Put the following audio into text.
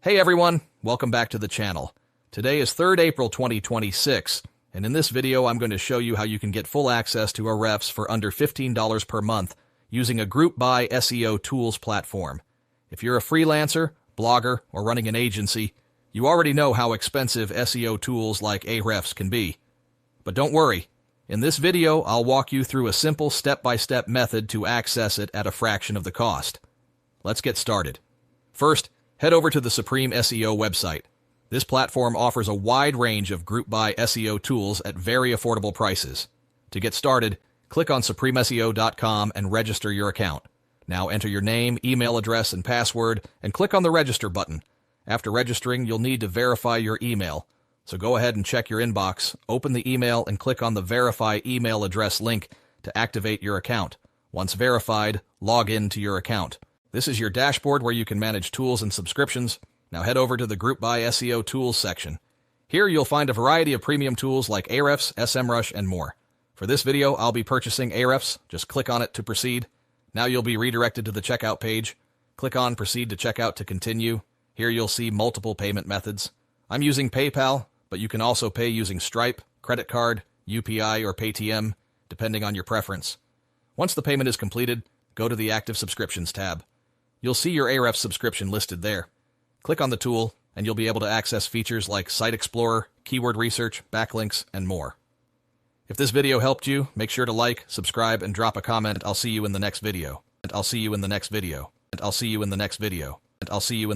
Hey everyone, welcome back to the channel. Today is 3rd April 2026, and in this video I'm going to show you how you can get full access to Ahrefs for under $15 per month using a Group Buy SEO tools platform. If you're a freelancer, blogger, or running an agency, you already know how expensive SEO tools like Ahrefs can be. But don't worry, in this video I'll walk you through a simple step-by-step method to access it at a fraction of the cost. Let's get started. First, head over to the Supreme SEO website. This platform offers a wide range of Group Buy SEO tools at very affordable prices. To get started, click on supremeseo.com and register your account. Now enter your name, email address, and password, and click on the Register button. After registering, you'll need to verify your email. So go ahead and check your inbox, open the email, and click on the Verify Email Address link to activate your account. Once verified, log in to your account. This is your dashboard where you can manage tools and subscriptions. Now head over to the Group Buy SEO Tools section. Here you'll find a variety of premium tools like Ahrefs, SEMrush, and more. For this video, I'll be purchasing Ahrefs. Just click on it to proceed. Now you'll be redirected to the checkout page. Click on Proceed to Checkout to continue. Here you'll see multiple payment methods. I'm using PayPal, but you can also pay using Stripe, credit card, UPI, or Paytm, depending on your preference. Once the payment is completed, go to the Active Subscriptions tab. You'll see your Ahrefs subscription listed there. Click on the tool, and you'll be able to access features like Site Explorer, keyword research, backlinks, and more. If this video helped you, make sure to like, subscribe, and drop a comment. I'll see you in the next video. And I'll see you in the next video. And I'll see you in the next video. And I'll see you in